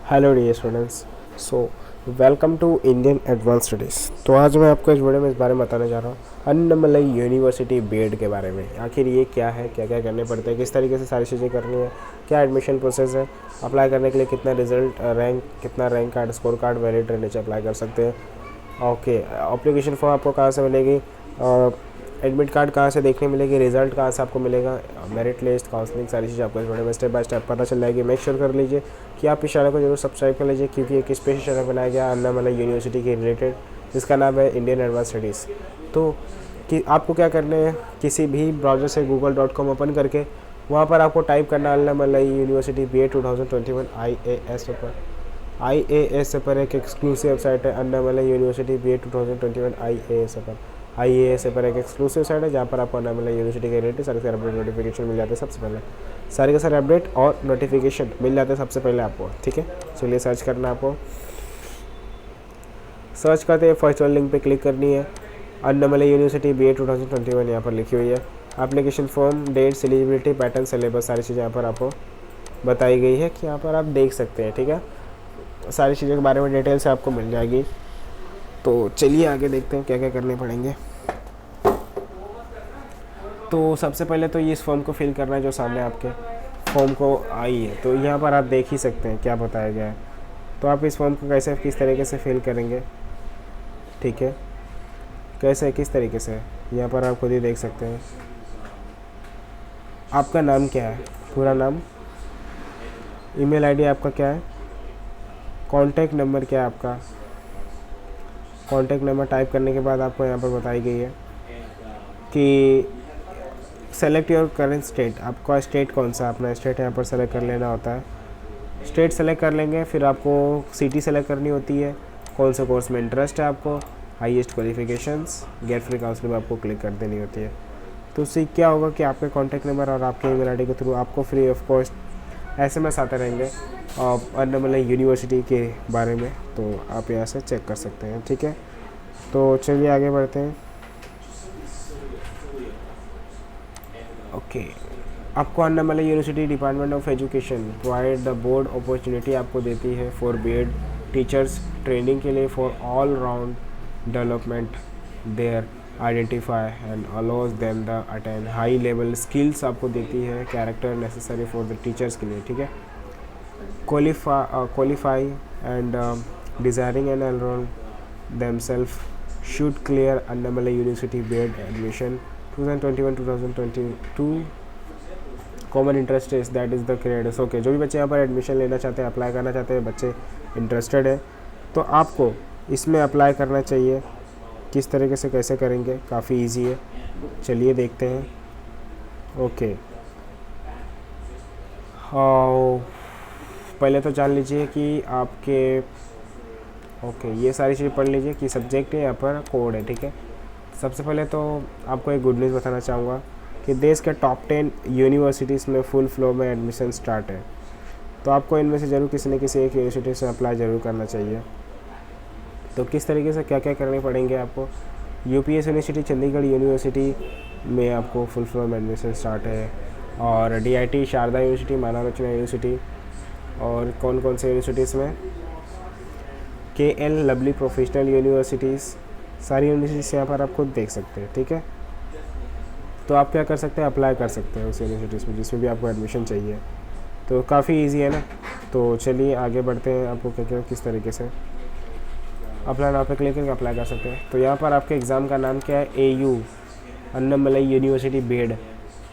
Hello dear students. So welcome to Indian advance studies. तो आज मैं आपको इस वीडियो में इस बारे में बताने जा रहा हूँ अन्नामलई यूनिवर्सिटी बीएड के बारे में। आखिर ये क्या है, क्या क्या करने पड़ते हैं, किस तरीके से सारी चीज़ें करनी है, क्या एडमिशन प्रोसेस है, अप्लाई करने के लिए कितना रिजल्ट रैंक, कितना rank card, score card valid रहने से अप्लाई कर सकते हैं। ओके, एप्लीकेशन फॉर्म आपको कहाँ से मिलेगी, एडमिट कार्ड कहाँ से देखने मिलेगी, रिजल्ट कहाँ से आपको मिलेगा, मेरिट लिस्ट, काउंसलिंग, सारी चीज़ें आपको इस वीडियो में स्टेप बाय स्टेप पता चल जाएगी। मेक श्योर कर लीजिए कि आप इस चैनल को जरूर सब्सक्राइब कर लीजिए, क्योंकि एक स्पेशल चैनल बनाया गया अन्नामलई यूनिवर्सिटी के रिलेटेड, जिसका नाम है इंडियन एडवांस स्टडीज़। तो कि आपको क्या करना है, किसी भी ब्राउज़र से google.com ओपन करके वहाँ पर आपको टाइप करना अन्नामलई यूनिवर्सिटी BA 2021 IAS पर। IAS पर एक एक्सक्लूसिव वेबसाइट है अन्नामलई यूनिवर्सिटी BA 2021 IAS पर। IAS पर एक एक्सक्लूसिव साइट है जहाँ पर आपको अन्नामलई यूनिवर्सिटी के रिलेटेड सारे अपडेट नोटिफिकेशन मिल जाते हैं सबसे पहले। सारे के सारे अपडेट और नोटिफिकेशन मिल जाते हैं सबसे पहले आपको। ठीक है, चलिए सर्च करना आपको। सर्च करते हैं फर्स्ट वाले लिंक पे क्लिक करनी है। अन्नामलई यूनिवर्सिटी BA 2021 यहाँ पर लिखी हुई है। Application form, dates, eligibility, pattern, syllabus, सारी चीज़ें यहाँ पर आपको बताई गई है कि यहाँ पर आप देख सकते हैं। ठीक है, सारी चीज़ों के बारे में डिटेल से आपको मिल जाएगी। तो चलिए आगे देखते हैं क्या क्या करने पड़ेंगे। तो सबसे पहले तो ये इस फॉर्म को फिल करना है जो सामने आपके फॉर्म को आई है। तो यहाँ पर आप देख ही सकते हैं क्या बताया गया है। तो आप इस फॉर्म को कैसे, किस तरीके से फिल करेंगे, ठीक है, कैसे, किस तरीके से, यहाँ पर आप खुद ही देख सकते हैं। आपका नाम क्या है, पूरा नाम, ईमेल आईडी आपका क्या है, कॉन्टैक्ट नंबर क्या है आपका। कॉन्टैक्ट नंबर टाइप करने के बाद आपको यहाँ पर बताई गई है कि सेलेक्ट योर करेंट स्टेट। आपका स्टेट कौन सा, अपना स्टेट यहाँ पर सेलेक्ट कर लेना होता है। स्टेट सेलेक्ट कर लेंगे, फिर आपको सिटी सेलेक्ट करनी होती है, कौन से कोर्स में इंटरेस्ट है आपको, highest qualifications, get free counselling में आपको क्लिक कर देनी होती है। तो उससे क्या होगा कि आपके कॉन्टैक्ट नंबर और आपके ईमेल आईडी के थ्रू आपको फ्री ऑफ कॉस्ट SMS आते रहेंगे अन्नामलई यूनिवर्सिटी के बारे में। तो आप यहाँ से चेक कर सकते हैं। ठीक है, तो चलिए आगे बढ़ते हैं। ओके, आपको Annamalai university department of education provide the board opportunity आपको देती है फॉर बीएड टीचर्स ट्रेनिंग के लिए for all round development their identify and allows them the attend high level skills आपको देती है, character necessary for the teachers के लिए। ठीक है, qualify and desiring and enrol themselves should clear Annamalai university BEd admission 2021-2022 common interest is that is the credits. Okay, जो भी बच्चे यहाँ पर एडमिशन लेना चाहते हैं, अप्लाई करना चाहते हैं, बच्चे इंटरेस्टेड है, तो आपको इसमें अप्लाई करना चाहिए। किस तरीके से कैसे करेंगे, काफ़ी इजी है, चलिए देखते हैं। ओके, हाँ, पहले तो जान लीजिए कि आपके ये सारी चीज़ें पढ़ लीजिए कि सब्जेक्ट है, यहाँ पर कोड है। ठीक है, सबसे पहले तो आपको एक गुड न्यूज़ बताना चाहूँगा कि देश के टॉप 10 यूनिवर्सिटीज़ में फुल फ्लो में एडमिशन स्टार्ट है। तो आपको इनमें से ज़रूर किसी न किसी एक यूनिवर्सिटी से अप्लाई ज़रूर करना चाहिए। तो किस तरीके से क्या क्या करने पड़ेंगे आपको, UPS यूनिवर्सिटी, चंडीगढ़ यूनिवर्सिटी में आपको फुल फ्लो में एडमिशन स्टार्ट है, और DIT, शारदा यूनिवर्सिटी, मानवरचना यूनिवर्सिटी, और कौन कौन से यूनिवर्सिटीज़ में, KL लवली प्रोफेशनल यूनिवर्सिटीज़, सारी यूनिवर्सिटीज़ यहाँ पर आप खुद देख सकते हैं। ठीक है, तो आप क्या कर सकते हैं, अप्लाई कर सकते हैं उस यूनिवर्सिटीज़ में जिसमें भी आपको एडमिशन चाहिए। तो काफ़ी इजी है ना। तो चलिए आगे बढ़ते हैं, आपको क्या क्या किस तरीके से अप्लाई नाउ पे क्लिक करके अप्लाई कर सकते हैं। तो यहाँ पर आपके एग्ज़ाम का नाम क्या है, AU अन्नामलई यूनिवर्सिटी बीएड,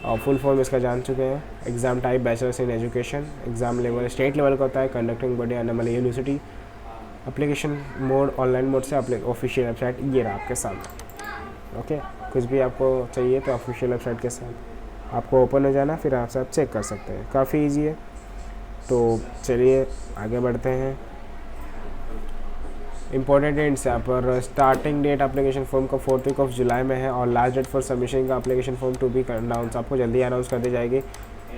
और फुल फॉर्म इसका जान चुके हैं। Exam type bachelors in education, exam level state level का होता है, conducting body Annamalai university, application mode online mode से ऑफिशियल वेबसाइट ये रहा आपके सामने। ओके, कुछ भी आपको चाहिए तो ऑफिशियल वेबसाइट के साथ आपको ओपन हो जाना, फिर आप सब चेक कर सकते हैं, काफ़ी इजी है। तो चलिए आगे बढ़ते हैं। इंपॉर्टेंट डेट्स यहाँ पर, स्टार्टिंग डेट एप्लीकेशन फॉर्म का 4 वीक ऑफ जुलाई में है, और लास्ट डेट फॉर सबमिशन का application form to be announce, आपको जल्दी अनाउंस कर दी जाएगी।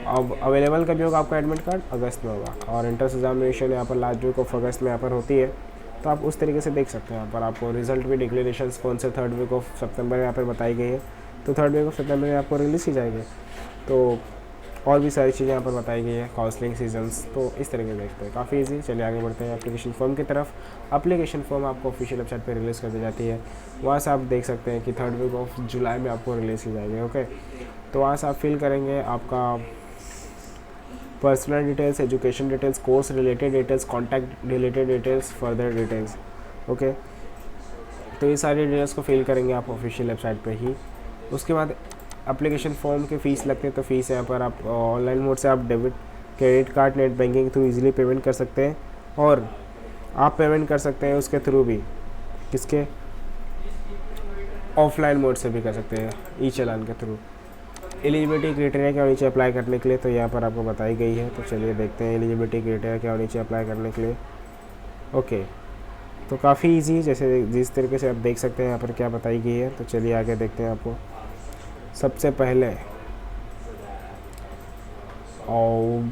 अब अवेलेबल कभी होगा आपका एडमिट कार्ड, अगस्त में होगा, और इंट्रेंस एग्जामिनेशन यहाँ पर लास्ट वीक ऑफ अगस्त में यहाँ पर होती है। तो आप उस तरीके से देख सकते हैं। यहाँ पर आपको रिजल्ट भी डिक्लेरेशन कौन से 3rd वीक ऑफ सितंबर यहाँ पर बताई गई है। तो 3rd वीक ऑफ सितंबर में आपको रिलीज़ की जाएगी। तो और भी सारी चीज़ें यहाँ पर बताई गई है, काउंसलिंग सीजन्स, तो इस तरीके से देखते हैं। काफ़ी इजी। चलिए आगे बढ़ते हैं एप्लीकेशन फॉर्म की तरफ। एप्लीकेशन फॉर्म आपको ऑफिशियल वेबसाइट पर रिलीज़ कर दी जाती है। वहाँ से आप देख सकते हैं कि 3rd वीक ऑफ जुलाई में आपको रिलीज़ की जाएगी। ओके, तो वहाँ से आप फिल करेंगे आपका personal details, education details, course related details, contact related details, further details. Okay, तो ये सारी डिटेल्स को फिल करेंगे आप ऑफिशियल वेबसाइट पे ही। उसके बाद एप्लीकेशन फॉर्म की फ़ीस लगती है, तो फ़ीस यहाँ पर आप ऑनलाइन मोड से आप debit, credit card, net banking through easily payment कर सकते हैं। और आप पेमेंट कर सकते हैं उसके थ्रू भी, किसके, ऑफलाइन मोड से भी कर सकते हैं, ई चालान के थ्रू। एलिजिबिलिटी क्राइटेरिया क्या होनी चाहिए अप्लाई करने के लिए, तो यहाँ पर आपको बताई गई है। तो चलिए देखते हैं एलिजिबिलिटी क्राइटेरिया क्या होनी चाहिए अप्लाई करने के लिए। ओके, तो काफ़ी इजी, जैसे जिस तरीके से आप देख सकते हैं यहाँ पर क्या बताई गई है। तो चलिए आगे देखते हैं आपको। सबसे पहले और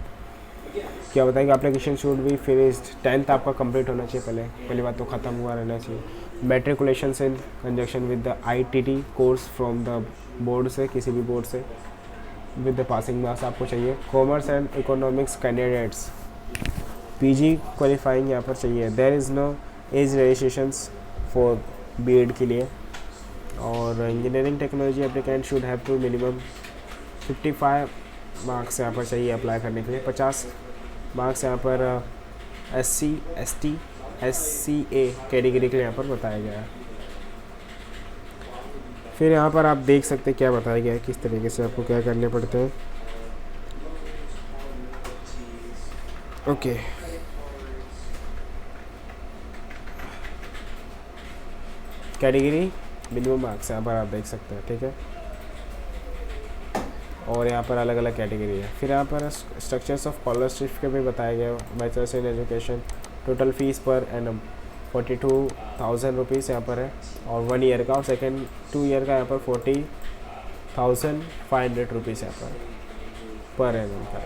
क्या बताएगा, application should be finished 10th आपका कंप्लीट होना चाहिए। पहली बात तो ख़त्म हुआ रहना चाहिए। Matriculation in conjunction with the ITT course from the board से, किसी भी बोर्ड से, विद द पासिंग मार्क्स आपको चाहिए। Commerce and economics candidates PG qualifying यहाँ पर चाहिए। There is no age registrations for B.Ed के लिए। और engineering technology applicant should have to minimum 55 marks यहाँ पर चाहिए अप्लाई करने के लिए। 50 मार्क्स यहाँ पर SC ST SCA कैटेगरी के लिए यहाँ पर बताया गया है। फिर यहाँ पर आप देख सकते हैं क्या बताया गया है, किस तरीके से आपको क्या करने पड़ते हैं। ओके, कैटेगरी मिनिमम मार्क्स यहाँ पर आप देख सकते हैं, ठीक है। और यहाँ पर अलग अलग कैटेगरी है। फिर यहाँ पर स्ट्रक्चर्स ऑफ स्कॉलरशिप के भी बताया गया। Bachelors in education, total fees per annum 42,000 rupees यहाँ पर है, और 1 ईयर का, और सेकेंड 2 ईयर का यहाँ पर 40,500 रुपीज़ यहाँ पर एनम का।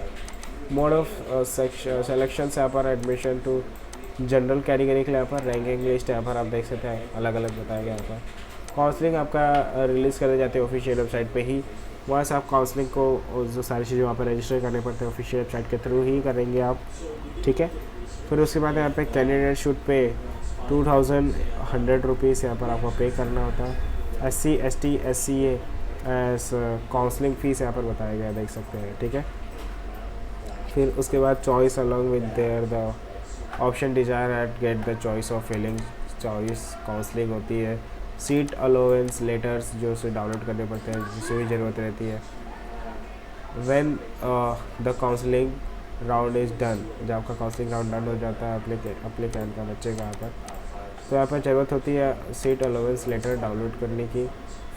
मोड ऑफ सेलेक्शन यहाँ पर एडमिशन टू जनरल कैटेगरी के लिए यहाँ पर रैंकिंग लिस्ट यहाँ पर आप देख सकते हैं, अलग अलग बताया गया यहाँ पर। काउंसलिंग आपका रिलीज़ कर दी जाती है ऑफिशियल वेबसाइट पे ही। वहाँ से आप काउंसलिंग को जो सारी चीज़ें वहाँ पर रजिस्टर करने पड़ते हैं ऑफिशियल वेबसाइट के थ्रू ही करेंगे आप, ठीक है। फिर उसके बाद यहाँ पे कैंडिडेट शुड पे 2,100 रुपीज़ यहाँ पर आपको पे करना होता है। SC ST SCA counselling fees यहाँ पर बताया गया, देख सकते हैं, ठीक है। फिर उसके बाद choice along with their the option desire at get the choice of filling, choice counselling होती है। सीट अलाउंस लेटर्स जो उसे डाउनलोड करने पड़ते हैं, जिससे भी ज़रूरत रहती है। When the counselling round is done, जब आपका काउंसलिंग राउंड डन हो जाता है अप्लीकेंट का, बच्चे का यहाँ पर, तो यहाँ पर ज़रूरत होती है सीट अलाउंस लेटर डाउनलोड करने की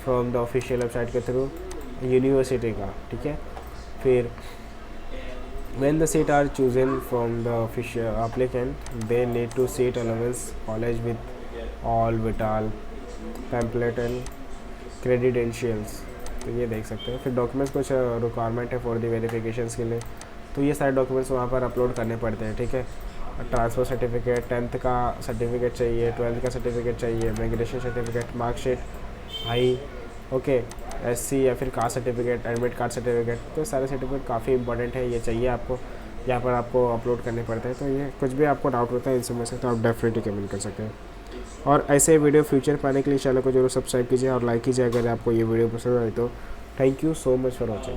फ्रॉम द ऑफिशियल वेबसाइट के थ्रू यूनिवर्सिटी का, ठीक है। फिर when the seat are chosen from the official applicant, they need to seat allowance college with all vital pamphlet and credentials, तो ये देख सकते हैं। फिर डॉक्यूमेंट्स कुछ रिक्वायरमेंट है फॉर द वेरिफिकेशंस के लिए, तो ये सारे डॉक्यूमेंट्स वहाँ पर अपलोड करने पड़ते हैं, ठीक है। ट्रांसफ़र सर्टिफिकेट, 10th का सर्टिफिकेट चाहिए, 12th का सर्टिफिकेट चाहिए, migration certificate, marksheet, high, okay, SC या फिर caste certificate, admit card certificate, तो सारे सर्टिफिकेट काफ़ी इंपॉर्टेंट है, ये चाहिए आपको, यहाँ पर आपको अपलोड करने पड़ते हैं। तो ये कुछ भी आपको डाउट होता है इनमें से, तो आप डेफिनेटली कमेंट कर सकते हैं। और ऐसे वीडियो फ्यूचर पाने के लिए चैनल को जरूर सब्सक्राइब कीजिए और लाइक कीजिए अगर आपको ये वीडियो पसंद आए तो। Thank you so much for watching.